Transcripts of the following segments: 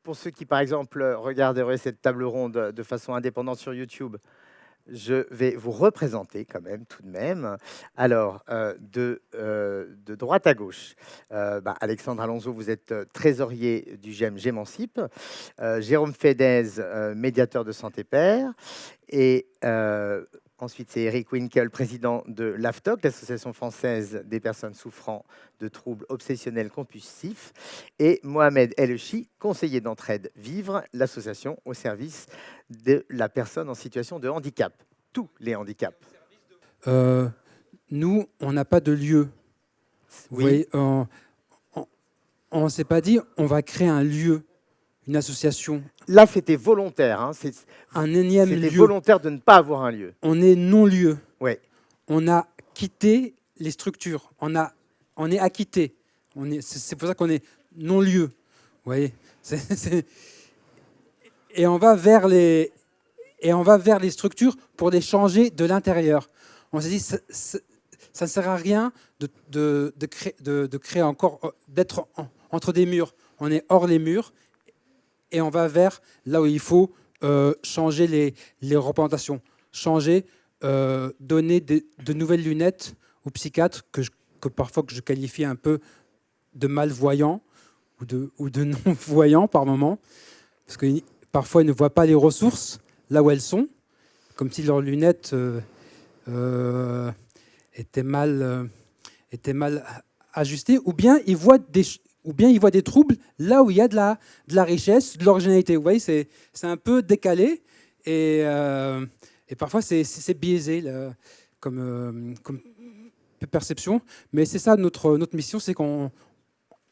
pour ceux qui, par exemple, regarderaient cette table ronde de façon indépendante sur YouTube, je vais vous représenter quand même, tout de même. Alors, de droite à gauche, Alexandre Alonso, vous êtes trésorier du GEM Gémancipe. Jérôme Fédez, médiateur de Santé Père. Et ensuite, c'est Eric Winkel, président de l'AFTOC, l'Association française des personnes souffrant de troubles obsessionnels compulsifs. Et Mohamed Elchi, conseiller d'entraide Vivre, l'association au service de la personne en situation de handicap. Tous les handicaps. Nous, on n'a pas de lieu. Vous Oui. voyez, on ne s'est pas dit on va créer un lieu, une association. Là, c'était volontaire. Hein. Un énième lieu. C'était volontaire de ne pas avoir un lieu. On est non-lieu. Ouais. On a quitté les structures. On est acquitté. C'est pour ça qu'on est non-lieu. Vous voyez. Et on va vers les structures pour les changer de l'intérieur. On s'est dit ça ne sert à rien de créer encore, d'être entre des murs. On est hors les murs et on va vers là où il faut changer les représentations, changer, donner de nouvelles lunettes aux psychiatres que parfois je qualifie un peu de malvoyants ou de non-voyants par moment, parce que parfois ils ne voient pas les ressources là où elles sont, comme si leurs lunettes étaient mal ajustées, ou bien ils voient des troubles là où il y a de la richesse, de l'originalité. Vous voyez, c'est un peu décalé et parfois c'est biaisé là, comme perception. Mais c'est ça notre mission, c'est qu'on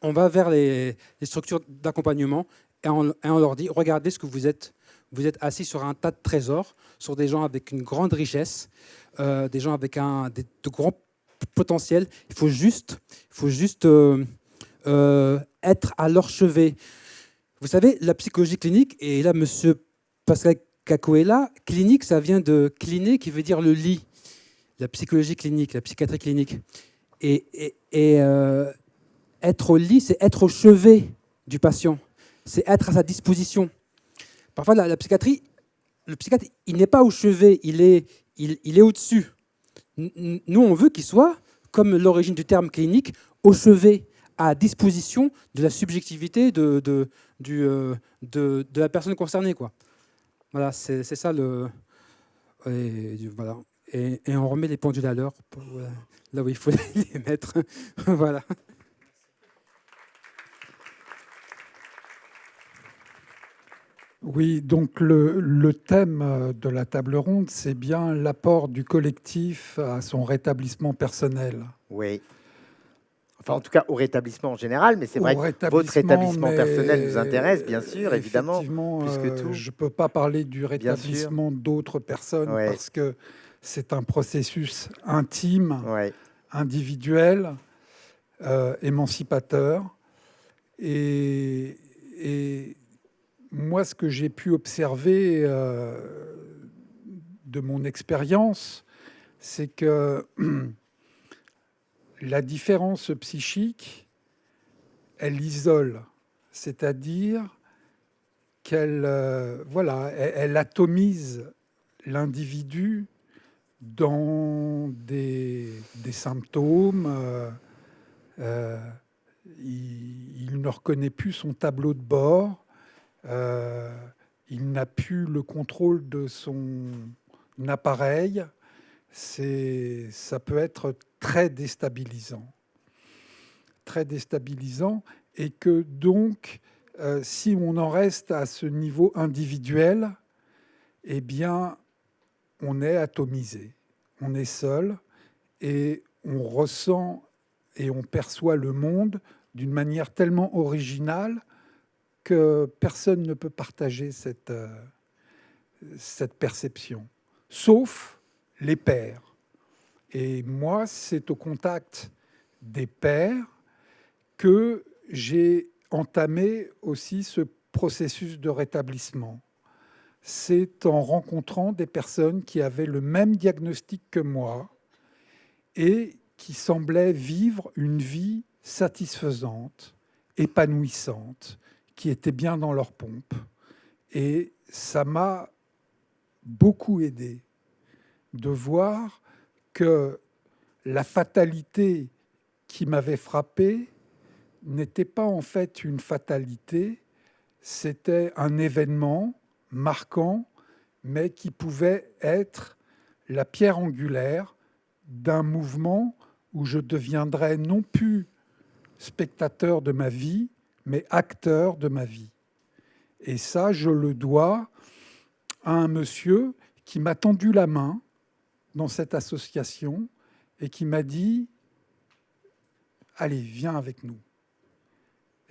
va vers les structures d'accompagnement et on leur dit, regardez ce que vous êtes. Vous êtes assis sur un tas de trésors, sur des gens avec une grande richesse, des gens avec de grands potentiels. Il faut juste être à leur chevet. Vous savez, la psychologie clinique, et là, monsieur Pascal Cacco est là, clinique, ça vient de cliné, qui veut dire le lit. La psychologie clinique, la psychiatrie clinique. Et être au lit, c'est être au chevet du patient. C'est être à sa disposition. Parfois, la psychiatrie, le psychiatre, il n'est pas au chevet, il est au-dessus. Nous, on veut qu'il soit, comme l'origine du terme clinique, au chevet, à disposition de la subjectivité de la personne concernée, quoi. Voilà, c'est ça le... voilà. Et on remet les pendules à l'heure, là où il faut les mettre. Voilà. Oui, donc le thème de la table ronde, c'est bien l'apport du collectif à son rétablissement personnel. Oui. Enfin, en tout cas, au rétablissement en général, mais c'est vrai que votre rétablissement personnel nous intéresse, bien sûr, évidemment. Effectivement, plus que tout. je ne peux pas parler du rétablissement d'autres personnes parce que c'est un processus intime, individuel, émancipateur. Et moi, ce que j'ai pu observer de mon expérience, c'est que la différence psychique, elle isole, c'est-à-dire qu'elle elle atomise l'individu dans des symptômes. Il ne reconnaît plus son tableau de bord. Il n'a plus le contrôle de son appareil. Ça peut être très déstabilisant. Très déstabilisant. Et que donc, si on en reste à ce niveau individuel, eh bien, on est atomisé. On est seul et on ressent et on perçoit le monde d'une manière tellement originale que personne ne peut partager cette perception, sauf les pairs. Et moi, c'est au contact des pairs que j'ai entamé aussi ce processus de rétablissement. C'est en rencontrant des personnes qui avaient le même diagnostic que moi et qui semblaient vivre une vie satisfaisante, épanouissante, qui étaient bien dans leur pompe. Et ça m'a beaucoup aidé de voir que la fatalité qui m'avait frappé n'était pas en fait une fatalité, c'était un événement marquant, mais qui pouvait être la pierre angulaire d'un mouvement où je deviendrais non plus spectateur de ma vie, mais acteur de ma vie. Et ça, je le dois à un monsieur qui m'a tendu la main dans cette association et qui m'a dit « Allez, viens avec nous ».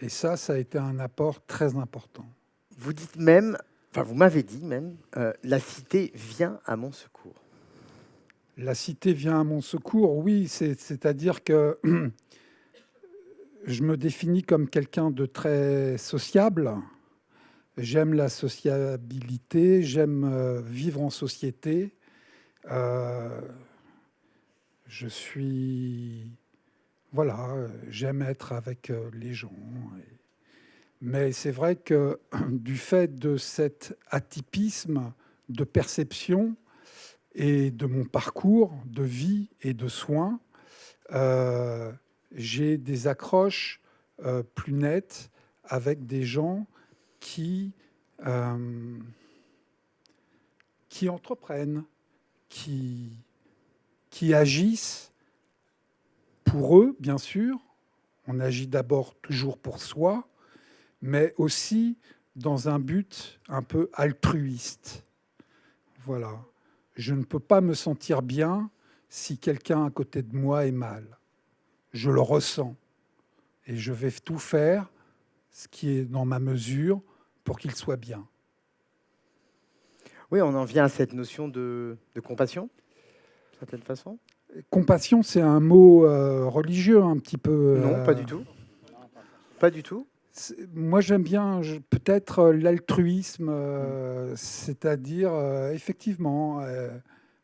Et ça a été un apport très important. Vous dites même, enfin vous m'avez dit même, la cité vient à mon secours. La cité vient à mon secours, oui, c'est-à-dire que je me définis comme quelqu'un de très sociable. J'aime la sociabilité, j'aime vivre en société. Je suis... Voilà, j'aime être avec les gens. Mais c'est vrai que du fait de cet atypisme de perception et de mon parcours de vie et de soins, j'ai des accroches plus nettes avec des gens qui entreprennent, qui agissent pour eux, bien sûr. On agit d'abord toujours pour soi, mais aussi dans un but un peu altruiste. Voilà. Je ne peux pas me sentir bien si quelqu'un à côté de moi est mal. Je le ressens. Et je vais tout faire, ce qui est dans ma mesure, pour qu'il soit bien. Oui, on en vient à cette notion de compassion, d'une certaine façon. Compassion, c'est un mot religieux un petit peu. Non, pas du tout. Pas du tout. Moi, j'aime bien peut-être l'altruisme, c'est-à-dire effectivement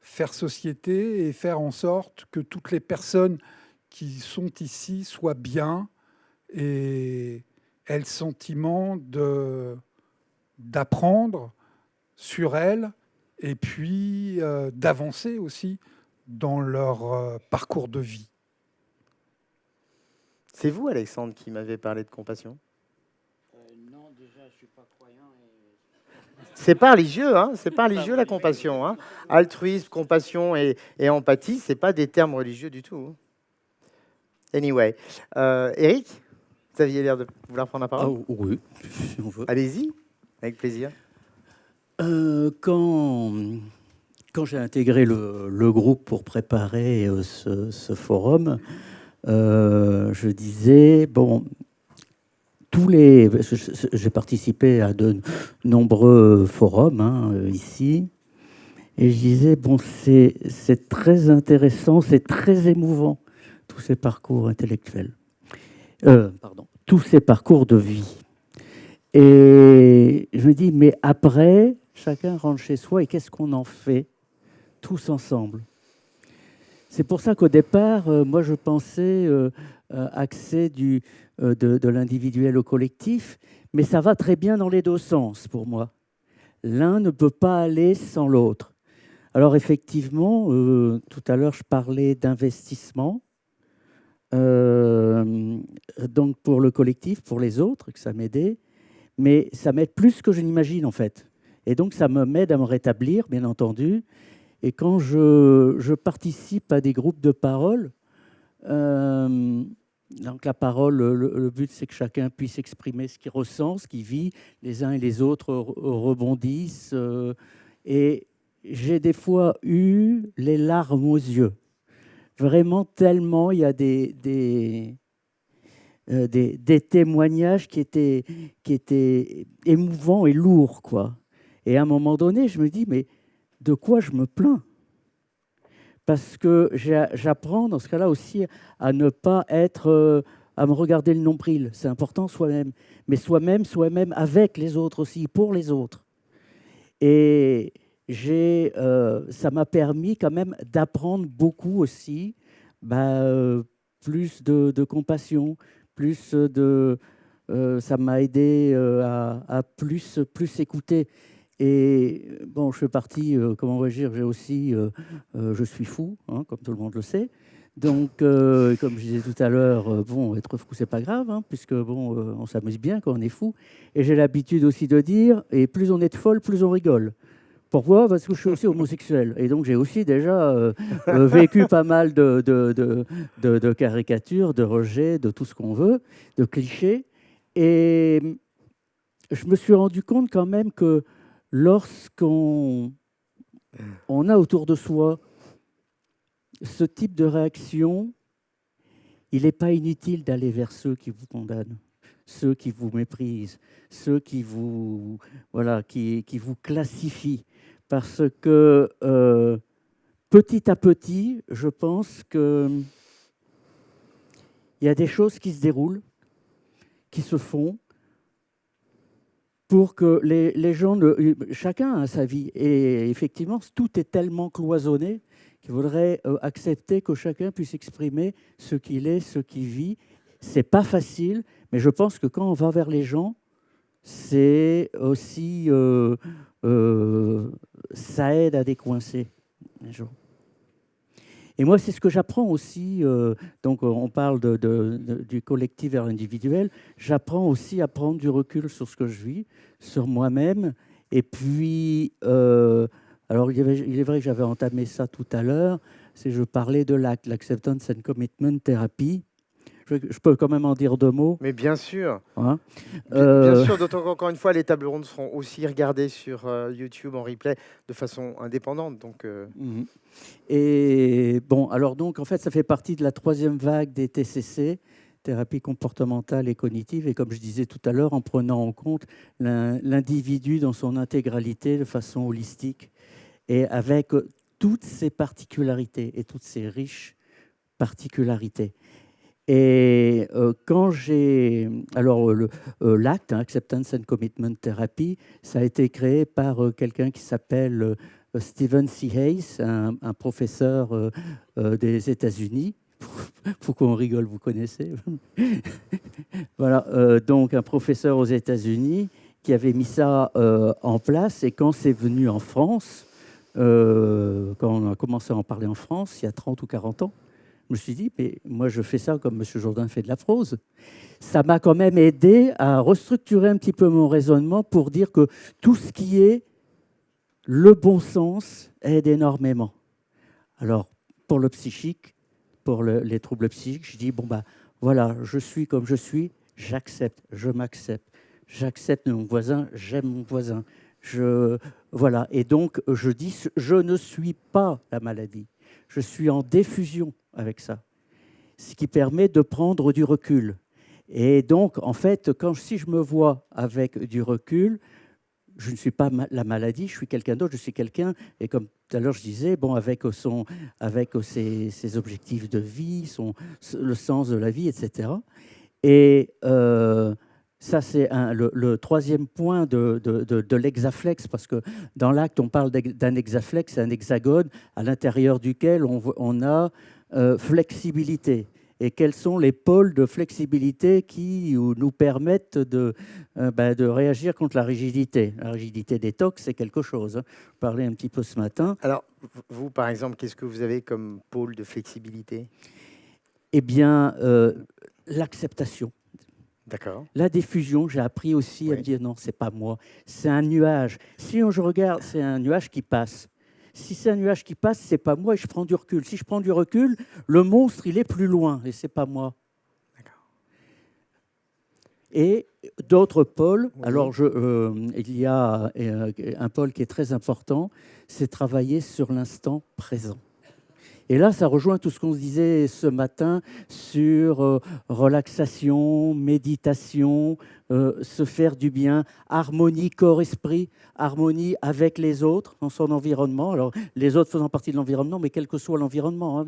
faire société et faire en sorte que toutes les personnes qui sont ici soient bien et aient le sentiment d'apprendre sur elles et puis d'avancer aussi dans leur parcours de vie. C'est vous, Alexandre, qui m'avez parlé de compassion? Non, déjà, je suis pas croyant. C'est pas religieux, hein. C'est pas religieux la compassion, hein. Altruisme, compassion et empathie, c'est pas des termes religieux du tout. Anyway, Eric, vous aviez l'air de vouloir prendre la parole. Oui, si on veut. Allez-y, avec plaisir. Quand j'ai intégré le groupe pour préparer ce forum, je disais, bon, j'ai participé à de nombreux forums ici, et je disais, bon, c'est très intéressant, c'est très émouvant, tous ces parcours intellectuels, tous ces parcours de vie. Et je me dis, mais après, chacun rentre chez soi, et qu'est-ce qu'on en fait tous ensemble? C'est pour ça qu'au départ, moi, je pensais axer de l'individuel au collectif, mais ça va très bien dans les deux sens pour moi. L'un ne peut pas aller sans l'autre. Alors effectivement, tout à l'heure, je parlais d'investissement, donc pour le collectif, pour les autres, que ça m'aidait, mais ça m'aide plus que je n'imagine en fait. Et donc ça m'aide à me rétablir, bien entendu. Et quand je participe à des groupes de parole, donc la parole, le but c'est que chacun puisse exprimer ce qu'il ressent, ce qu'il vit, les uns et les autres rebondissent. Et j'ai des fois eu les larmes aux yeux. Vraiment tellement il y a des témoignages qui étaient émouvants et lourds, quoi. Et à un moment donné, je me dis, mais de quoi je me plains? Parce que j'apprends dans ce cas-là aussi à ne pas être, à me regarder le nombril. C'est important soi-même, mais soi-même avec les autres aussi, pour les autres. Et ça m'a permis quand même d'apprendre beaucoup aussi, plus de compassion, plus ça m'a aidé à plus écouter. Et bon, je fais partie, comment on va dire, j'ai aussi, je suis fou, hein, comme tout le monde le sait. Donc, comme je disais tout à l'heure, bon, être fou, c'est pas grave, hein, puisque bon, on s'amuse bien quand on est fou. Et j'ai l'habitude aussi de dire, et plus on est de folle, plus on rigole. Pourquoi? Parce que je suis aussi homosexuel. Et donc, j'ai aussi déjà vécu pas mal de caricatures, de rejets, de tout ce qu'on veut, de clichés. Et je me suis rendu compte quand même que lorsqu'on a autour de soi ce type de réaction, il n'est pas inutile d'aller vers ceux qui vous condamnent, ceux qui vous méprisent, ceux qui vous, voilà, qui vous classifient. Parce que petit à petit, je pense qu'il y a des choses qui se déroulent, qui se font, pour que les gens, chacun a sa vie. Et effectivement, tout est tellement cloisonné qu'il faudrait accepter que chacun puisse exprimer ce qu'il est, ce qu'il vit. C'est pas facile, mais je pense que quand on va vers les gens, c'est aussi ça aide à décoincer les gens. Et moi, c'est ce que j'apprends aussi. Donc, on parle du collectif vers l'individuel. J'apprends aussi à prendre du recul sur ce que je vis, sur moi-même. Et puis, alors, il est vrai que j'avais entamé ça tout à l'heure. C'est je parlais de l'Acceptance and Commitment Therapy. Je peux quand même en dire 2 mots. Mais bien sûr. Hein. Bien sûr, d'autant qu'encore une fois, les tables rondes seront aussi regardées sur YouTube en replay de façon indépendante. Donc, Et bon, alors donc, en fait, ça fait partie de la 3e vague des TCC, thérapie comportementale et cognitive. Et comme je disais tout à l'heure, en prenant en compte l'individu dans son intégralité de façon holistique et avec toutes ses particularités et toutes ses riches particularités. Et quand j'ai... Alors, l'ACT, Acceptance and Commitment Therapy, ça a été créé par quelqu'un qui s'appelle Stephen C. Hayes, un professeur des États-Unis. Faut qu'on rigole, vous connaissez. Voilà, donc un professeur aux États-Unis qui avait mis ça en place. Et quand c'est venu en France, quand on a commencé à en parler en France, il y a 30 ou 40 ans, je me suis dit, mais moi, je fais ça comme M. Jourdain fait de la prose. Ça m'a quand même aidé à restructurer un petit peu mon raisonnement pour dire que tout ce qui est le bon sens aide énormément. Alors, pour le psychique, pour les troubles psychiques, je dis, bon, bah, voilà, je suis comme je suis, j'accepte, je m'accepte. J'accepte mon voisin, j'aime mon voisin. Voilà. Et donc, je dis, je ne suis pas la maladie. Je suis en diffusion avec ça, ce qui permet de prendre du recul. Et donc, en fait, si je me vois avec du recul, je ne suis pas la maladie, je suis quelqu'un d'autre, je suis quelqu'un, et comme tout à l'heure je disais, bon, avec ses objectifs de vie, le sens de la vie, etc. Et ça, c'est le 3e point de l'hexaflex, parce que dans l'acte, on parle d'un hexaflex, c'est un hexagone à l'intérieur duquel on a flexibilité. Et quels sont les pôles de flexibilité qui nous permettent de réagir contre la rigidité. La rigidité des tocs, c'est quelque chose. Je parlais un petit peu ce matin. alors, vous, par exemple, qu'est-ce que vous avez comme pôle de flexibilité? Eh bien, l'acceptation. D'accord. La diffusion, j'ai appris aussi à me dire non, c'est pas moi, c'est un nuage. Si je regarde, c'est un nuage qui passe. Si c'est un nuage qui passe, c'est pas moi et je prends du recul. Si je prends du recul, le monstre, il est plus loin et c'est pas moi. D'accord. Et d'autres pôles, Oui. alors il y a un pôle qui est très important, c'est travailler sur l'instant présent. Et là, ça rejoint tout ce qu'on se disait ce matin sur relaxation, méditation, se faire du bien, harmonie corps-esprit, harmonie avec les autres dans son environnement. Alors, les autres faisant partie de l'environnement, mais quel que soit l'environnement. Hein,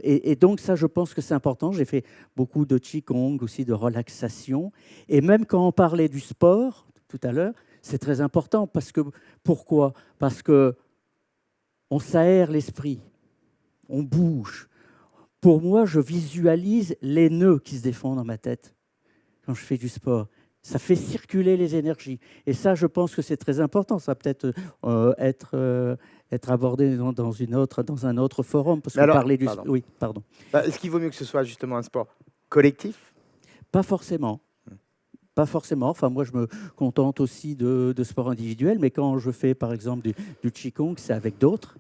et donc, ça, je pense que c'est important. J'ai fait beaucoup de Qigong, aussi de relaxation. Et même quand on parlait du sport, tout à l'heure, c'est très important. Pourquoi ? Parce que on s'aère l'esprit, on bouge. Pour moi, je visualise les nœuds qui se défont dans ma tête. quand je fais du sport. Ça fait circuler les énergies. Et ça, je pense que c'est très important. Ça va peut-être être abordé dans un autre forum. Parce Mais que alors, parler du... pardon. Oui, pardon. Est-ce qu'il vaut mieux que ce soit justement un sport collectif? Pas forcément. Pas forcément. Enfin, moi, je me contente aussi de sport individuel. Mais quand je fais, par exemple, du Qigong, c'est avec d'autres.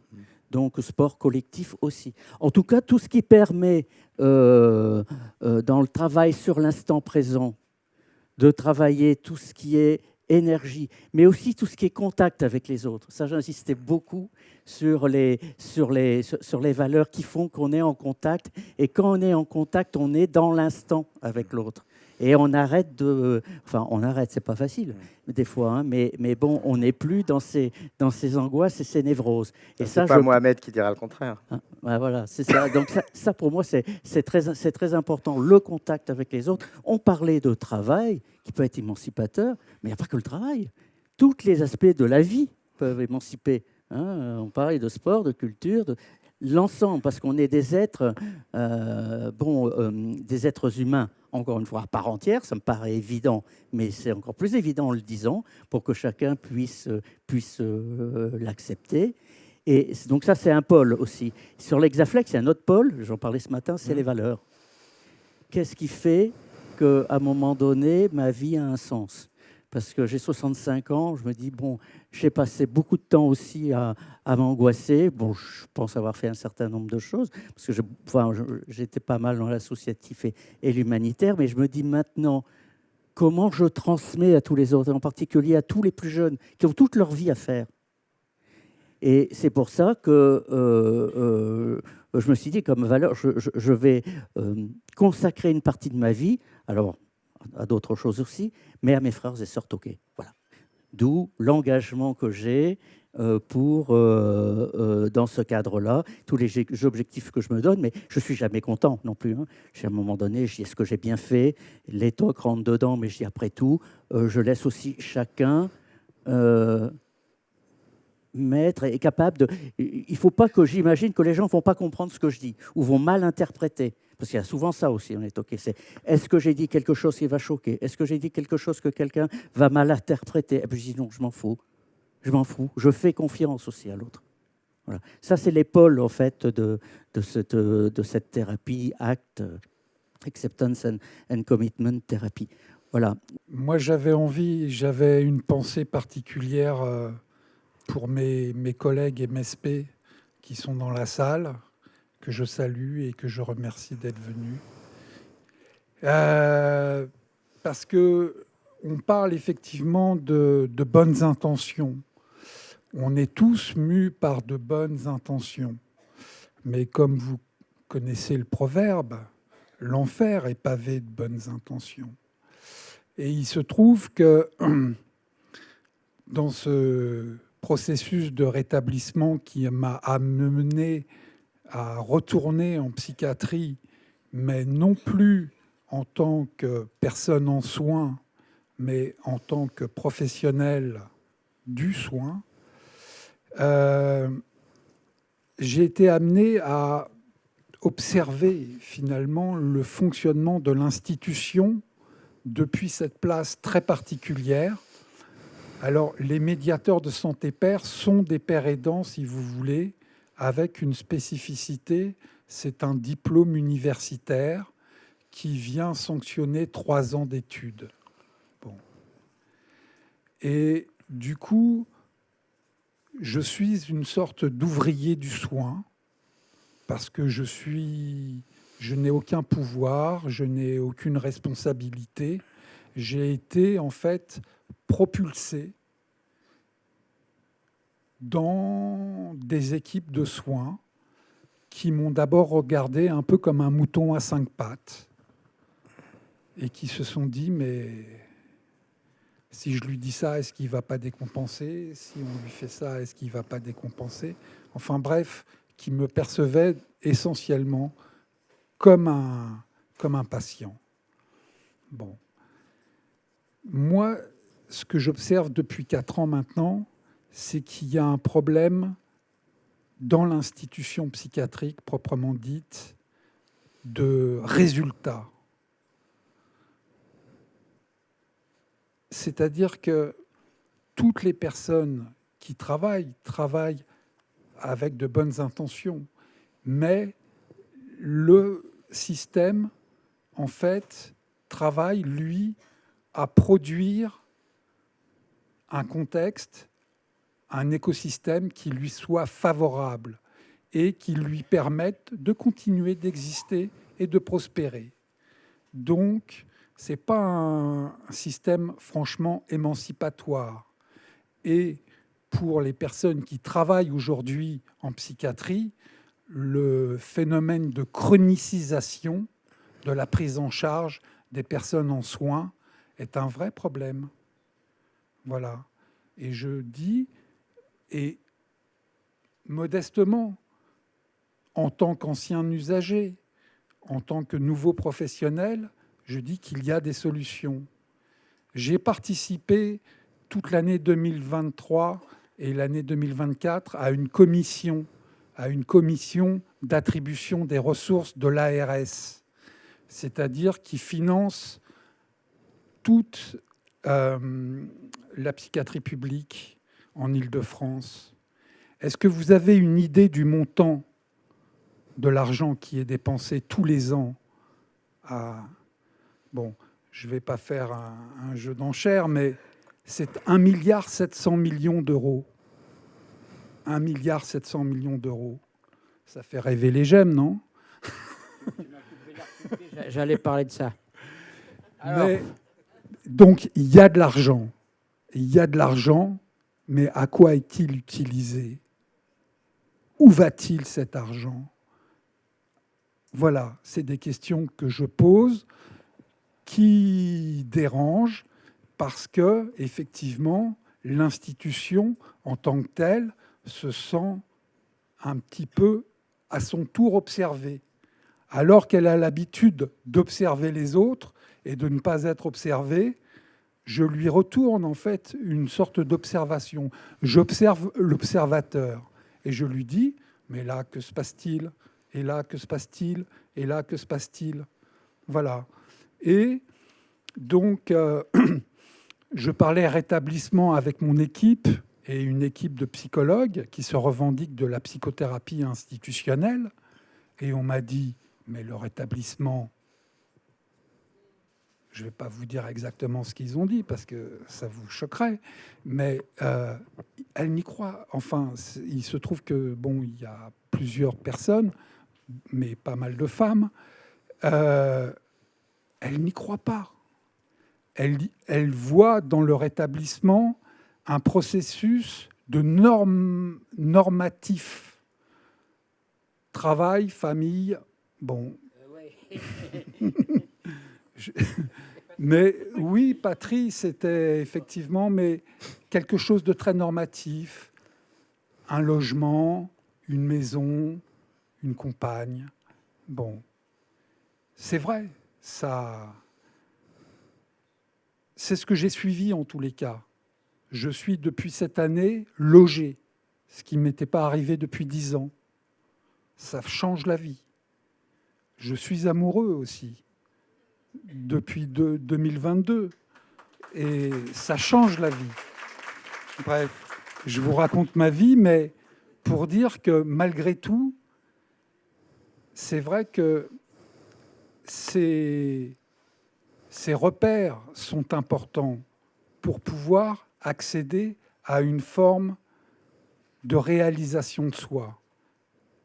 Donc, sport collectif aussi. En tout cas, tout ce qui permet, dans le travail sur l'instant présent, de travailler tout ce qui est énergie, mais aussi tout ce qui est contact avec les autres. Ça, j'insistais beaucoup sur les valeurs qui font qu'on est en contact. Et quand on est en contact, on est dans l'instant avec l'autre. Et on arrête de... Enfin, on arrête, c'est pas facile, des fois, hein, mais bon, on n'est plus dans ces angoisses et ces névroses. Et C'est ça, pas Mohamed qui dira le contraire. Hein, ouais, voilà, c'est ça. Donc ça, pour moi, c'est très important, le contact avec les autres. On parlait de travail, qui peut être émancipateur, mais il n'y a pas que le travail. Tous les aspects de la vie peuvent émanciper. Hein. On parlait de sport, de culture, de l'ensemble, parce qu'on est des êtres, des êtres humains, encore une fois, à part entière. Ça me paraît évident, mais c'est encore plus évident en le disant, pour que chacun puisse l'accepter. Et donc ça, c'est un pôle aussi. Sur l'hexaflex, il y a un autre pôle, j'en parlais ce matin, c'est les valeurs. Qu'est-ce qui fait qu'à un moment donné, ma vie a un sens? Parce que j'ai 65 ans, je me dis, bon, j'ai passé beaucoup de temps aussi à m'angoisser. Bon, je pense avoir fait un certain nombre de choses, parce que j'étais pas mal dans l'associatif et l'humanitaire, mais je me dis maintenant, comment je transmets à tous les autres, en particulier à tous les plus jeunes, qui ont toute leur vie à faire. Et c'est pour ça que je me suis dit, comme valeur, je vais consacrer une partie de ma vie, alors à d'autres choses aussi, mais à mes frères et sœurs toqués. Voilà. D'où l'engagement que j'ai dans ce cadre-là, tous les objectifs que je me donne, mais je ne suis jamais content non plus. Hein. À un moment donné, je dis, est-ce que j'ai bien fait? Les tocs rentrent dedans, mais je dis, après tout, je laisse aussi chacun... maître est capable de... Il ne faut pas que j'imagine que les gens ne vont pas comprendre ce que je dis ou vont mal interpréter. Parce qu'il y a souvent ça aussi, on est toqué. C'est est-ce que j'ai dit quelque chose qui va choquer? Est-ce que j'ai dit quelque chose que quelqu'un va mal interpréter? Et puis je dis non, je m'en fous. Je m'en fous. Je fais confiance aussi à l'autre. Voilà. Ça, c'est l'épaule, en fait, de cette thérapie, ACT, Acceptance and Commitment Therapy. Voilà. Moi, j'avais une pensée particulière pour mes collègues MSP qui sont dans la salle, que je salue et que je remercie d'être venus. Parce qu'on parle effectivement de bonnes intentions. On est tous mus par de bonnes intentions. Mais comme vous connaissez le proverbe, l'enfer est pavé de bonnes intentions. Et il se trouve que dans ce processus de rétablissement qui m'a amené à retourner en psychiatrie, mais non plus en tant que personne en soins, mais en tant que professionnel du soin, j'ai été amené à observer finalement le fonctionnement de l'institution depuis cette place très particulière. Alors, les médiateurs de santé père sont des pères aidants, si vous voulez, avec une spécificité, c'est un diplôme universitaire qui vient sanctionner 3 ans d'études. Bon. Et du coup, je suis une sorte d'ouvrier du soin, parce que je n'ai aucun pouvoir, je n'ai aucune responsabilité. J'ai été en fait propulsé dans des équipes de soins qui m'ont d'abord regardé un peu comme un mouton à 5 pattes et qui se sont dit, mais si je lui dis ça, est-ce qu'il ne va pas décompenser? Si on lui fait ça, est-ce qu'il ne va pas décompenser? Enfin bref, qui me percevaient essentiellement comme un patient. Bon. Moi, ce que j'observe depuis 4 ans maintenant, c'est qu'il y a un problème dans l'institution psychiatrique proprement dite de résultats. C'est-à-dire que toutes les personnes qui travaillent avec de bonnes intentions, mais le système, en fait, travaille, lui, à produire un contexte, un écosystème qui lui soit favorable et qui lui permette de continuer d'exister et de prospérer. Donc, ce n'est pas un système franchement émancipatoire. Et pour les personnes qui travaillent aujourd'hui en psychiatrie, le phénomène de chronicisation de la prise en charge des personnes en soins est un vrai problème. Voilà. Et je dis, et modestement, en tant qu'ancien usager, en tant que nouveau professionnel, je dis qu'il y a des solutions. J'ai participé toute l'année 2023 et l'année 2024 à une commission d'attribution des ressources de l'ARS, c'est-à-dire qui finance toute la psychiatrie publique en Île-de-France. Est-ce que vous avez une idée du montant de l'argent qui est dépensé tous les ans Bon, je ne vais pas faire un jeu d'enchères, mais c'est 1,7 milliard d'euros. 1,7 milliard d'euros. Ça fait rêver les gemmes, non? J'allais parler de ça. Mais, donc, il y a de l'argent. Il y a de l'argent, mais à quoi est-il utilisé? Où va-t-il cet argent? Voilà, c'est des questions que je pose qui dérangent parce que, effectivement, l'institution en tant que telle se sent un petit peu à son tour observée. Alors qu'elle a l'habitude d'observer les autres et de ne pas être observée, je lui retourne en fait une sorte d'observation. J'observe l'observateur et je lui dis, mais là, que se passe-t-il? Et là, que se passe-t-il? Et là, que se passe-t-il? Voilà. Et donc, je parlais rétablissement avec mon équipe et une équipe de psychologues qui se revendiquent de la psychothérapie institutionnelle. Et on m'a dit, mais le rétablissement, je ne vais pas vous dire exactement ce qu'ils ont dit parce que ça vous choquerait, mais elle n'y croit. Enfin, il se trouve que, bon, il y a plusieurs personnes, mais pas mal de femmes, elle n'y croit pas. Elle voit dans le rétablissement un processus de normatif. Travail, famille, bon. Mais oui, patrie, c'était effectivement mais quelque chose de très normatif. Un logement, une maison, une compagne. Bon, c'est vrai, ça... C'est ce que j'ai suivi en tous les cas. Je suis depuis cette année logé, ce qui ne m'était pas arrivé depuis 10 ans. Ça change la vie. Je suis amoureux aussi, depuis 2022. Et ça change la vie. Bref, je vous raconte ma vie, mais pour dire que malgré tout, c'est vrai que ces repères sont importants pour pouvoir accéder à une forme de réalisation de soi,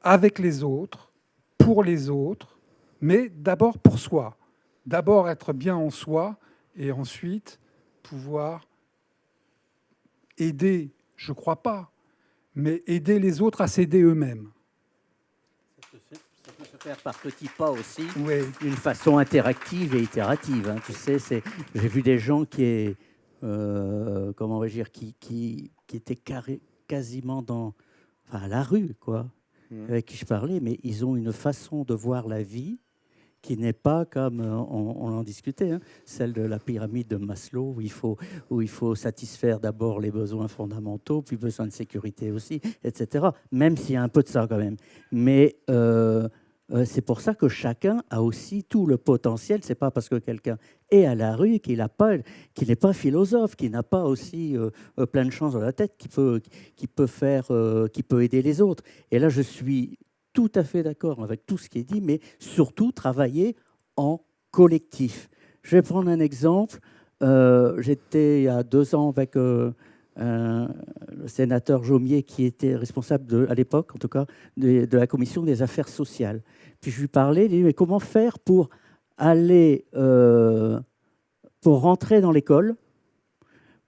avec les autres, pour les autres, mais d'abord pour soi. D'abord être bien en soi et ensuite pouvoir aider, je ne crois pas, mais aider les autres à s'aider eux-mêmes. Ça peut se faire par petits pas aussi, Oui. d'une façon interactive et itérative. Hein. Tu sais, j'ai vu des gens qui étaient quasiment à la rue, quoi, avec qui je parlais, mais ils ont une façon de voir la vie qui n'est pas comme on en discutait, hein, celle de la pyramide de Maslow, où il faut satisfaire d'abord les besoins fondamentaux, puis besoin de sécurité aussi, etc. Même s'il y a un peu de ça quand même. Mais c'est pour ça que chacun a aussi tout le potentiel. C'est pas parce que quelqu'un est à la rue qu'il n'est pas philosophe, qu'il n'a pas aussi plein de choses dans la tête, qui peut aider les autres. Et là, je suis tout à fait d'accord avec tout ce qui est dit, mais surtout travailler en collectif. Je vais prendre un exemple. J'étais il y a 2 ans avec le sénateur Jomier, qui était responsable, à l'époque en tout cas, de la commission des affaires sociales. Puis je lui parlais, il dit, mais comment faire pour aller, pour rentrer dans l'école,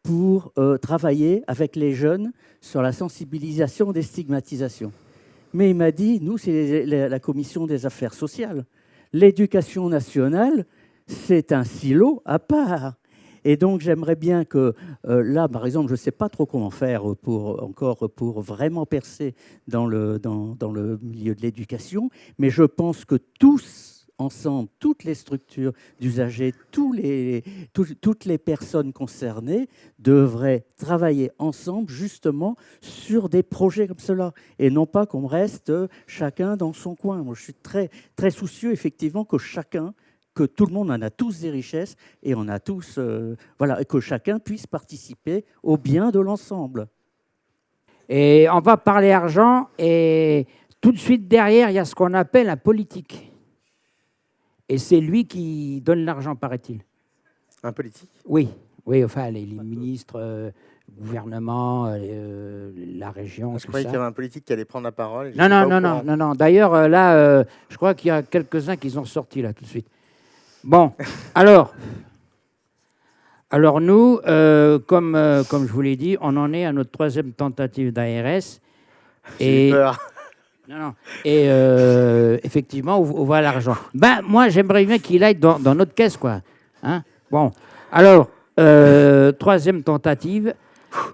pour travailler avec les jeunes sur la sensibilisation des stigmatisations. Mais il m'a dit, nous, c'est la commission des affaires sociales. L'éducation nationale, c'est un silo à part. Et donc, j'aimerais bien que, là, par exemple, je ne sais pas trop comment faire pour vraiment percer dans le milieu de l'éducation, mais je pense que tous, ensemble, toutes les structures d'usagers, toutes les personnes concernées devraient travailler ensemble, justement, sur des projets comme cela, et non pas qu'on reste chacun dans son coin. Moi, je suis très, très soucieux, effectivement, que tout le monde en a tous des richesses et on a tous, voilà, et que chacun puisse participer au bien de l'ensemble. Et on va parler argent, et tout de suite derrière, il y a ce qu'on appelle un politique. Et c'est lui qui donne l'argent, paraît-il. Un politique? Oui, oui, enfin, les ministres, le gouvernement, la région, Je tout croyais ça. qu'il y avait un politique qui allait prendre la parole. Et je Non, suis non, pas au non, courant. non, non, non. D'ailleurs, là, je crois qu'il y a quelques-uns qui ont sorti, là, tout de suite. Bon, alors nous, comme je vous l'ai dit, on en est à notre 3e tentative d'ARS. J'ai eu peur. Non, non. Et effectivement, où va l'argent? Ben, moi, j'aimerais bien qu'il aille dans notre caisse, quoi. Hein? Bon, alors, 3e tentative.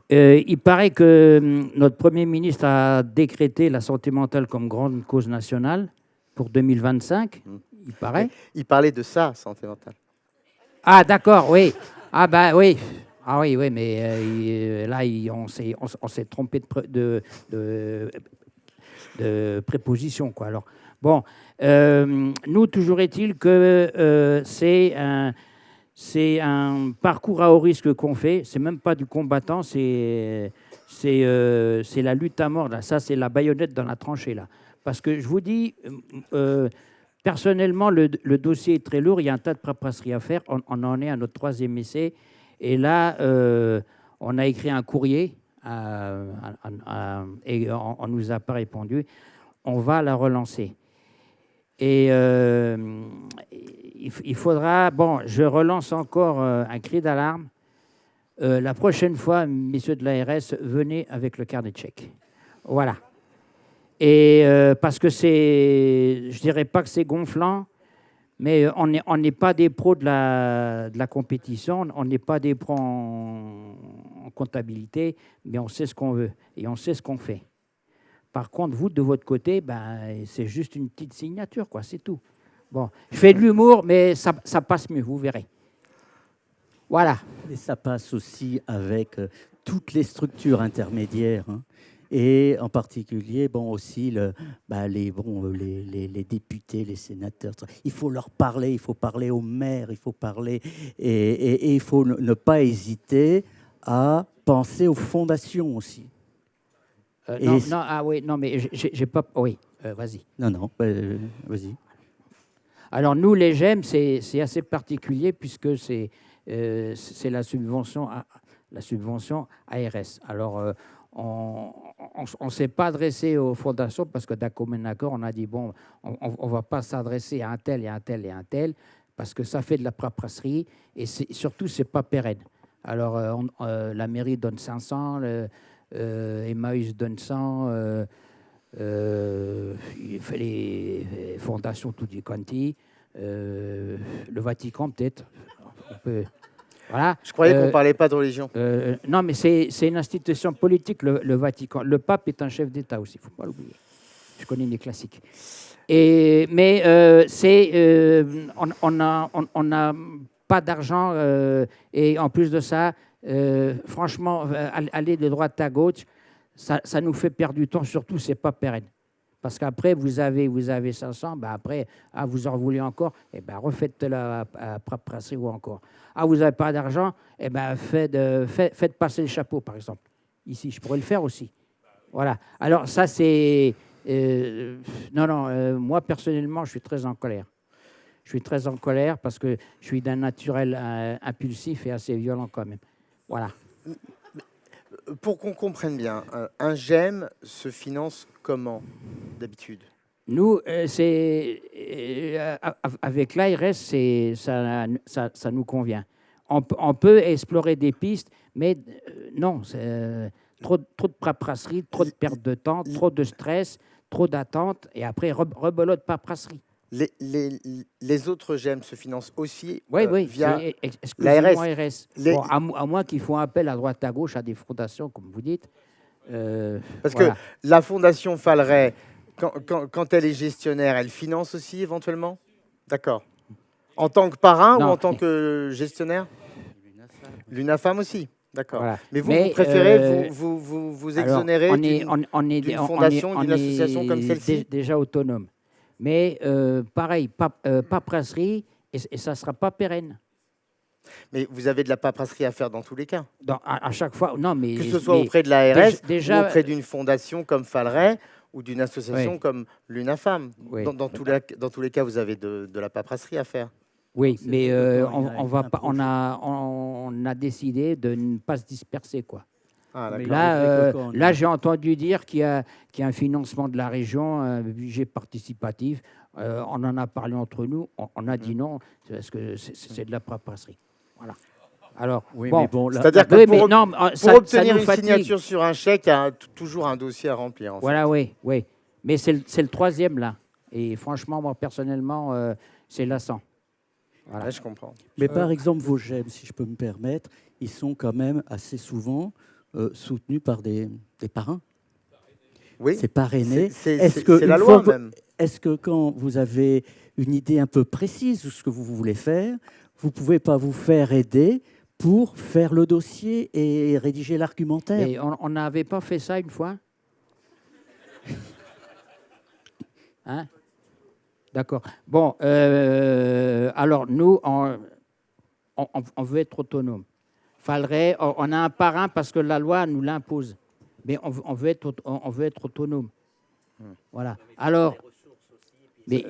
Il paraît que notre Premier ministre a décrété la santé mentale comme grande cause nationale pour 2025, il paraît. Il parlait de ça, santé mentale. Ah, d'accord, oui. Ah, bah oui. Ah oui, oui, mais là, on s'est trompé de préposition, quoi. Alors, bon, nous, toujours est-il que c'est un parcours à haut risque qu'on fait. C'est même pas du combattant, c'est la lutte à mort, là. Ça, c'est la baïonnette dans la tranchée, là. Parce que je vous dis, personnellement, le dossier est très lourd. Il y a un tas de paperasserie à faire. On en est à notre 3e essai. Et là, on a écrit un courrier et on ne nous a pas répondu. On va la relancer. Et il faudra... Bon, je relance encore un cri d'alarme. La prochaine fois, messieurs de l'ARS, venez avec le carnet de chèques. Voilà. Et parce que je dirais pas que c'est gonflant, mais on n'est pas des pros de la compétition, on n'est pas des pros en comptabilité, mais on sait ce qu'on veut et on sait ce qu'on fait. Par contre, vous, de votre côté, ben, c'est juste une petite signature, quoi, c'est tout. Bon, je fais de l'humour, mais ça passe mieux, vous verrez. Voilà. Et ça passe aussi avec toutes les structures intermédiaires, hein. Et en particulier, bon, aussi les députés, les sénateurs. Il faut leur parler, il faut parler aux maires, il faut parler et il faut ne pas hésiter à penser aux fondations aussi. Non, ah oui, non, mais j'ai pas. Oui, vas-y. Non, vas-y. Alors nous, les GEM, c'est assez particulier puisque c'est la subvention ARS. Alors on ne s'est pas adressé aux fondations parce que d'un commun accord, on a dit, bon, on ne va pas s'adresser à un tel et un tel et un tel parce que ça fait de la paperasserie et surtout, ce n'est pas pérenne. Alors, la mairie donne 500, Emmaüs donne 100, il fait les fondations tutti quanti, le Vatican peut-être. Voilà. Je croyais qu'on ne parlait pas de religion. Non, mais c'est une institution politique, le Vatican. Le pape est un chef d'État aussi, il ne faut pas l'oublier. Je connais les classiques. Mais on n'a pas d'argent. Et en plus de ça, franchement, aller de droite à gauche, ça nous fait perdre du temps. Surtout, ce n'est pas pérenne. Parce qu'après, vous avez 500, ben après, vous en voulez encore, et ben refaites la paperasserie ou encore. Vous n'avez pas d'argent, et ben faites passer le chapeau, par exemple. Ici, je pourrais le faire aussi. Voilà. Alors ça, c'est... moi, personnellement, je suis très en colère. Je suis très en colère parce que je suis d'un naturel impulsif et assez violent quand même. Voilà. Pour qu'on comprenne bien, un GEM se finance comment, d'habitude? Nous, avec l'ARS, ça nous convient. On peut explorer des pistes, mais non, c'est trop de paperasserie, trop de perte de temps, trop de stress, trop d'attente, et après, rebelote paperasserie. Les autres GEM se financent aussi Oui, via c'est exclusivement ARS. Les- Bon, à moins qu'ils font appel à droite à gauche à des fondations, comme vous dites. Parce Voilà. que la Fondation Falleret, quand elle est gestionnaire, elle finance aussi éventuellement? D'accord. En tant que parrain ou Non. en tant que gestionnaire? L'UNAFAM aussi. D'accord. Voilà. Mais vous, Mais, vous préférez vous alors, exonérer d'une d'une fondation, d'une association comme celle-ci? déjà autonome. Mais pareil, paperasserie, et ça ne sera pas pérenne. Mais vous avez de la paperasserie à faire dans tous les cas. À chaque fois, non, mais... Que ce soit mais auprès de l'ARS déjà, ou auprès d'une fondation comme Falleret ou d'une association Oui. comme l'UNAFAM. Oui. Dans tous les cas, vous avez de la paperasserie à faire. Oui, C'est mais quand il y a on va un pas, projet. on a décidé de ne pas se disperser, quoi. Ah, Mais d'accord. Là, j'ai entendu dire qu'il y a un financement de la région, un budget participatif. On en a parlé entre nous. On a dit non, parce que c'est de la paperasserie. Voilà. Alors, Oui, bon, mais bon, là, C'est-à-dire que oui, pour, mais non, pour ça obtenir nous une fatigue. signature sur un chèque, il y a toujours un dossier à remplir. En fait. Voilà, oui. Mais c'est le troisième, là. Et franchement, moi, personnellement, c'est lassant. Voilà. Ouais, je comprends. mais par exemple, vos GEM, si je peux me permettre, ils sont quand même assez souvent soutenus par des parrains. Oui, C'est parrainé. c'est Est-ce que la une loi fois- même. Est-ce que quand vous avez une idée un peu précise de ce que vous voulez faire, vous ne pouvez pas vous faire aider pour faire le dossier et rédiger l'argumentaire? Et on n'avait pas fait ça une fois? Hein? D'accord. Bon, alors nous, on veut être autonome. Fallait, on a un parrain parce que la loi nous l'impose. Mais on veut être autonome. Voilà. Alors, mais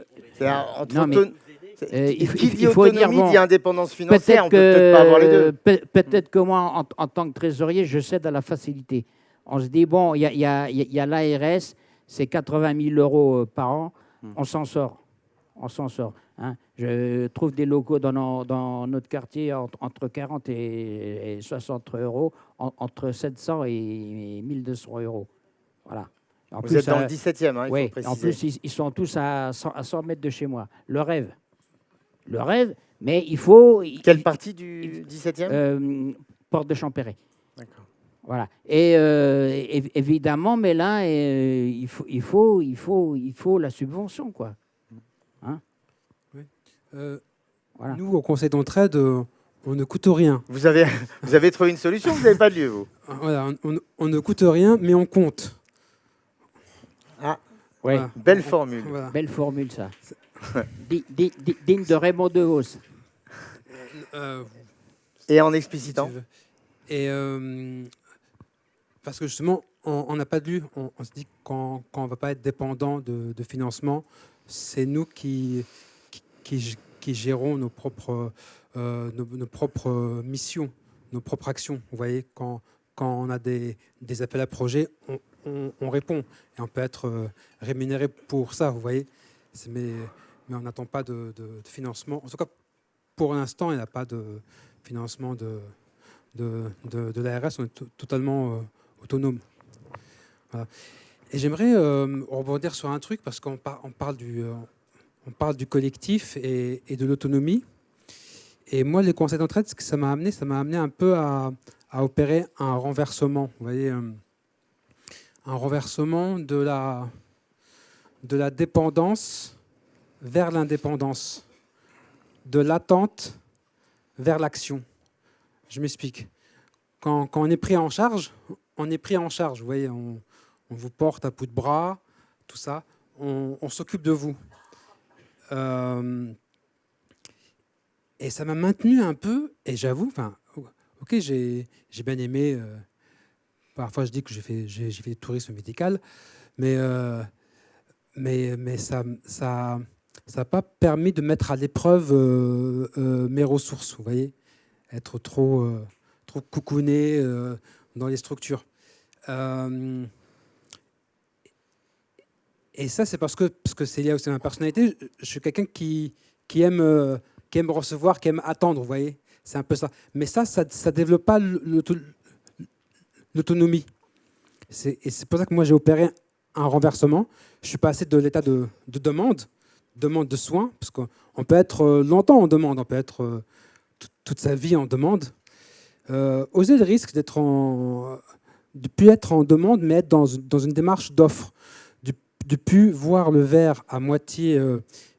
Entre non, mais, qui dit il faut dire, autonomie bon, dit indépendance financière. On peut peut-être pas avoir les deux. Peut-être que moi, en tant que trésorier, je cède à la facilité. On se dit, bon, il y a l'ARS, c'est 80 000 euros par an, on s'en sort. On s'en sort. Hein. Je trouve des locaux dans notre quartier entre 40 et 60 euros, entre 700 et 1200 euros. Voilà. En Vous plus, êtes dans le 17e, hein, il oui, faut préciser. en plus, ils sont tous à 100 mètres de chez moi. Le rêve. Le rêve, mais il faut... Quelle partie du 17e? Porte de Champéret. D'accord. Voilà. Et évidemment, mais là, il faut la subvention, quoi. Hein? Voilà. Nous, au conseil d'entraide, on ne coûte rien. Vous avez trouvé une solution, vous n'avez pas de lieu, vous? Voilà, on ne coûte rien, mais on compte. Ah, Ouais. Voilà. belle formule. Voilà. Belle formule, ça. Digne de Raymond DeVos. Euh, Et en si explicitant? tu veux. Et parce que justement, on n'a pas de lieu. On se dit que quand on ne va pas être dépendant de financement, c'est nous qui gérons nos propres missions, nos propres actions. Vous voyez, quand on a des appels à projets, on répond. Et on peut être rémunéré pour ça, vous voyez. Mais on n'attend pas de financement. En tout cas, pour l'instant, il n'y a pas de financement de l'ARS. On est totalement autonome. Voilà. Et j'aimerais rebondir sur un truc, parce qu'on parle du collectif et de l'autonomie. Et moi, les conseils d'entraide, ce que ça m'a amené un peu à opérer un renversement. Vous voyez, un renversement de la dépendance vers l'indépendance, de l'attente vers l'action. Je m'explique. Quand on est pris en charge, on est pris en charge. Vous voyez, on vous porte à bout de bras, tout ça. on s'occupe de vous. Et ça m'a maintenu un peu, et j'avoue, ok, j'ai bien aimé. Parfois, je dis que j'ai fait du tourisme médical, mais ça n'a pas permis de mettre à l'épreuve mes ressources, vous voyez, être trop coucouné dans les structures. Et ça, c'est parce que c'est lié aussi à ma personnalité. Je suis quelqu'un qui aime recevoir, qui aime attendre, vous voyez. C'est un peu ça. Mais ça développe pas l'autonomie. Et c'est pour ça que moi, j'ai opéré un renversement. Je suis passé de l'état de demande de soins, parce qu'on peut être longtemps en demande, on peut être toute sa vie en demande. Oser le risque de plus être en demande, mais être dans une démarche d'offre. De plus voir le verre à moitié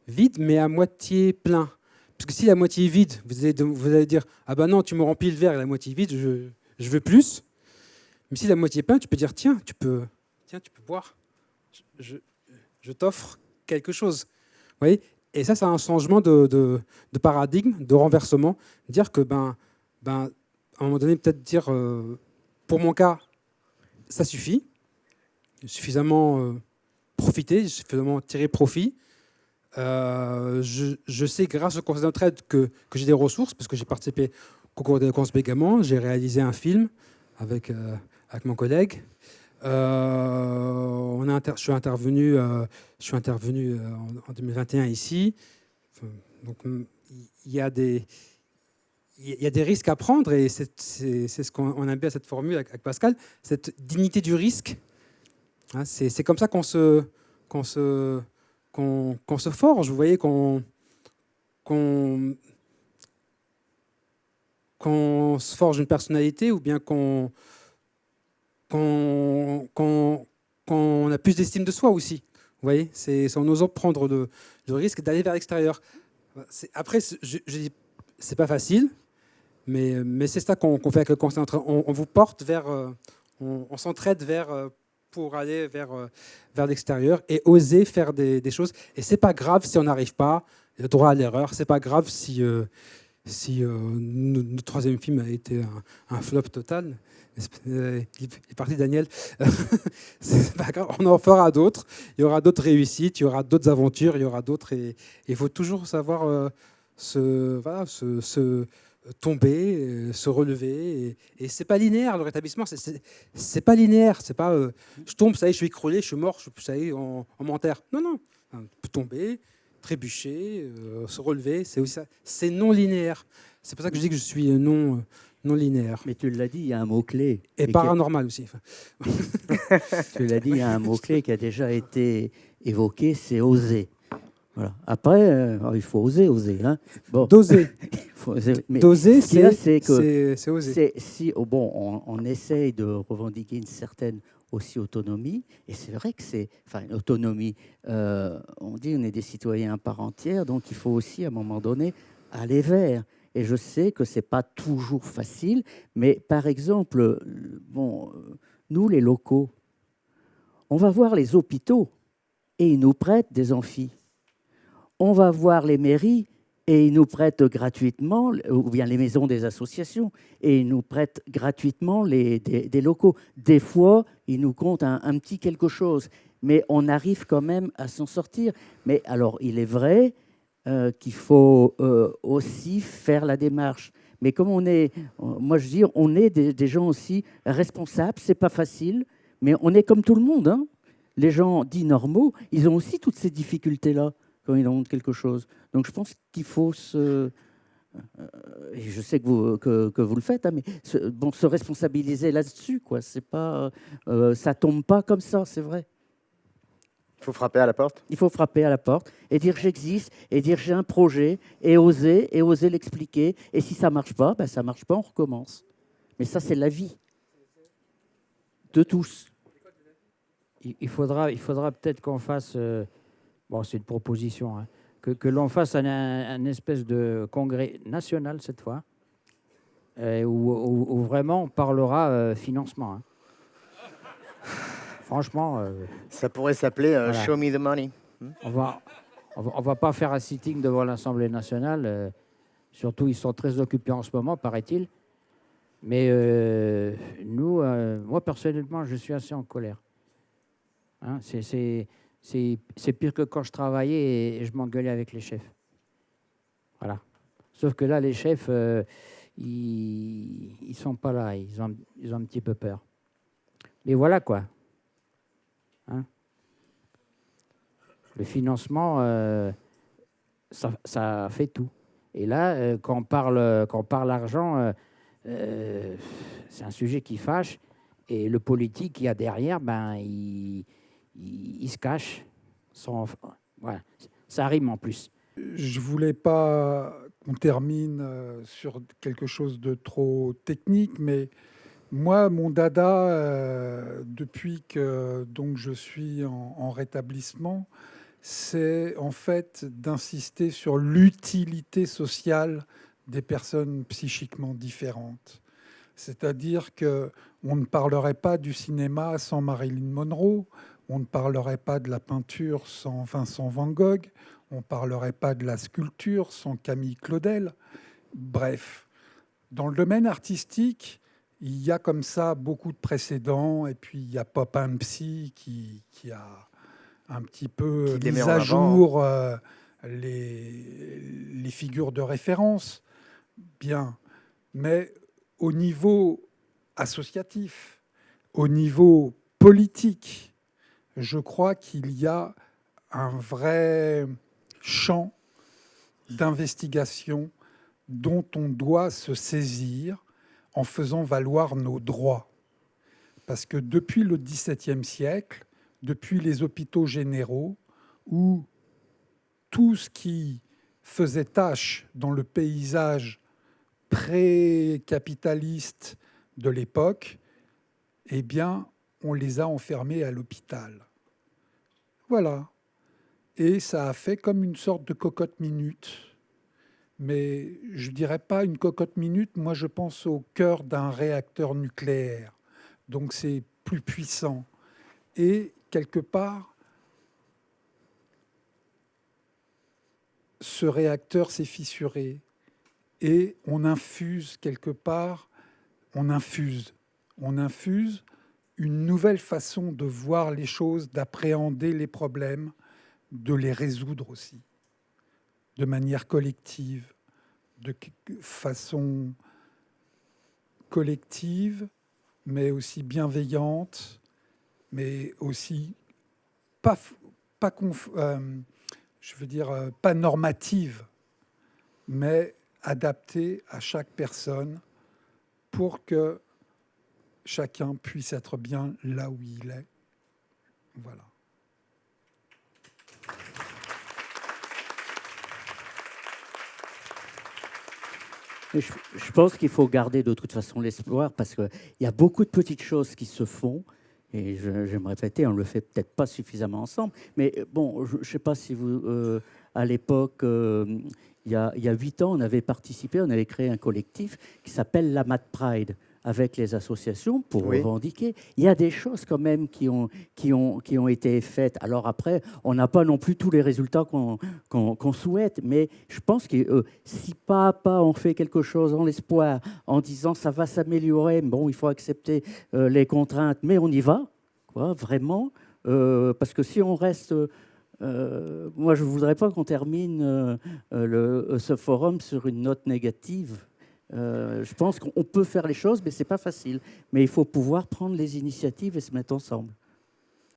vide, mais à moitié plein. Parce que si la moitié est vide, vous allez dire « Ah ben non, tu me remplis le verre, et la moitié vide, je veux plus ». Mais si la moitié est plein, tu peux dire « Tiens, tu peux boire. Je t'offre quelque chose. » Vous voyez. Et ça, c'est un changement de paradigme, de renversement. Dire que, à un moment donné, peut-être dire, pour mon cas, ça suffit. Suffisamment profiter, suffisamment tirer profit. Je sais, grâce au conseil d'entraide, que j'ai des ressources, parce que j'ai participé au concours d'éloquence Bégamant, j'ai réalisé un film avec mon collègue. Je suis intervenu en 2021 ici. Donc, il y a des risques à prendre, et c'est ce qu'on aime bien, cette formule avec Pascal, cette dignité du risque. Hein, c'est comme ça qu'on se forge, vous voyez, qu'on se forge une personnalité, ou bien qu'on a plus d'estime de soi aussi. Vous voyez, c'est en osant prendre le risque d'aller vers l'extérieur. Après, je dis, c'est pas facile, mais c'est ça qu'on fait avec le conseil d'entraide. On vous porte vers, on s'entraide pour aller vers l'extérieur et oser faire des choses. Et c'est pas grave si on n'arrive pas, le droit à l'erreur. C'est pas grave si notre troisième film a été un flop total. Il est parti, Daniel. C'est pas grave, on en fera d'autres. Il y aura d'autres réussites, il y aura d'autres aventures, il y aura d'autres. Et il faut toujours savoir tomber, se relever. Et c'est pas linéaire, le rétablissement. C'est pas linéaire. C'est pas je tombe, ça y est, je suis écroulé, je suis mort, ça y est, on m'enterre. Non. On peut tomber, trébucher, se relever. C'est aussi ça. C'est non linéaire. C'est pour ça que je dis que je suis non linéaire. Mais tu l'as dit, il y a un mot-clé. Et paranormal aussi. Tu l'as dit, il y a un mot-clé qui a déjà été évoqué, c'est oser. Voilà. Après, il faut oser. Hein. Bon. Doser. Mais doser, c'est oser. On essaye de revendiquer une certaine aussi autonomie, et c'est vrai que une autonomie. On dit on est des citoyens à part entière, donc il faut aussi à un moment donné aller vers. Et je sais que c'est pas toujours facile, mais par exemple, nous les locaux, on va voir les hôpitaux et ils nous prêtent des amphis. On va voir les mairies et ils nous prêtent gratuitement, ou bien les maisons des associations, et ils nous prêtent gratuitement des locaux. Des fois, ils nous comptent un petit quelque chose, mais on arrive quand même à s'en sortir. Mais alors, il est vrai qu'il faut aussi faire la démarche. Mais comme on est des gens aussi responsables, c'est pas facile, mais on est comme tout le monde. Hein. Les gens dits normaux, ils ont aussi toutes ces difficultés-là quand ils ont quelque chose. Donc je pense qu'il faut je sais que vous le faites, hein, mais se responsabiliser là-dessus, quoi. C'est pas, ça tombe pas comme ça, c'est vrai. Il faut frapper à la porte. Il faut frapper à la porte et dire j'existe, et dire j'ai un projet, et oser l'expliquer. Et si ça marche pas, ça marche pas, on recommence. Mais ça, c'est la vie de tous. Il faudra peut-être qu'on fasse, c'est une proposition, hein, que l'on fasse un espèce de congrès national cette fois, où vraiment on parlera financement. Hein. Franchement, Ça pourrait s'appeler Voilà. Show Me the Money. on va pas faire un sitting devant l'Assemblée nationale. Surtout, ils sont très occupés en ce moment, paraît-il. Mais moi, personnellement, je suis assez en colère. Hein, c'est pire que quand je travaillais et je m'engueulais avec les chefs. Voilà. Sauf que là, les chefs, ils sont pas là. Ils ont un petit peu peur. Mais voilà quoi. Hein. Le financement, ça fait tout. Et là, quand on parle argent, c'est un sujet qui fâche. Et le politique qu'il y a derrière, ben, il se cache. Voilà. Ça rime en plus. Je voulais pas qu'on termine sur quelque chose de trop technique, mais moi, mon dada, depuis que donc je suis en rétablissement, c'est en fait d'insister sur l'utilité sociale des personnes psychiquement différentes. C'est-à-dire que on ne parlerait pas du cinéma sans Marilyn Monroe, on ne parlerait pas de la peinture sans Vincent Van Gogh, on ne parlerait pas de la sculpture sans Camille Claudel. Bref, dans le domaine artistique, il y a comme ça beaucoup de précédents, et puis il y a Pop and Psy qui a un petit peu Qui les met mis en à avant. jour les figures de référence. Bien, mais au niveau associatif, au niveau politique, je crois qu'il y a un vrai champ d'investigation dont on doit se saisir en faisant valoir nos droits. Parce que depuis le XVIIe siècle, depuis les hôpitaux généraux, où tout ce qui faisait tache dans le paysage pré-capitaliste de l'époque, eh bien, on les a enfermés à l'hôpital. Voilà. Et ça a fait comme une sorte de cocotte minute. Mais je ne dirais pas une cocotte minute, moi je pense au cœur d'un réacteur nucléaire. Donc c'est plus puissant. Et quelque part, ce réacteur s'est fissuré. Et on infuse quelque part, on infuse une nouvelle façon de voir les choses, d'appréhender les problèmes, de les résoudre aussi, de manière collective, de façon collective, mais aussi bienveillante, mais aussi pas pas normative, mais adaptée à chaque personne pour que chacun puisse être bien là où il est. Voilà. Je pense qu'il faut garder de toute façon l'espoir parce qu'il y a beaucoup de petites choses qui se font. Et je vais me répéter, on ne le fait peut-être pas suffisamment ensemble. Mais bon, je ne sais pas si vous, à l'époque, il y a 8 ans, on avait participé, on avait créé un collectif qui s'appelle la Mad Pride avec les associations pour revendiquer. Il y a des choses quand même qui ont été faites. Alors après, on n'a pas non plus tous les résultats qu'on souhaite, mais je pense que si pas à pas on fait quelque chose en l'espoir, en disant ça va s'améliorer, bon, il faut accepter les contraintes, mais on y va, quoi, vraiment, parce que si on reste... moi, je ne voudrais pas qu'on termine ce forum sur une note négative. Je pense qu'on peut faire les choses, mais ce n'est pas facile. Mais il faut pouvoir prendre les initiatives et se mettre ensemble.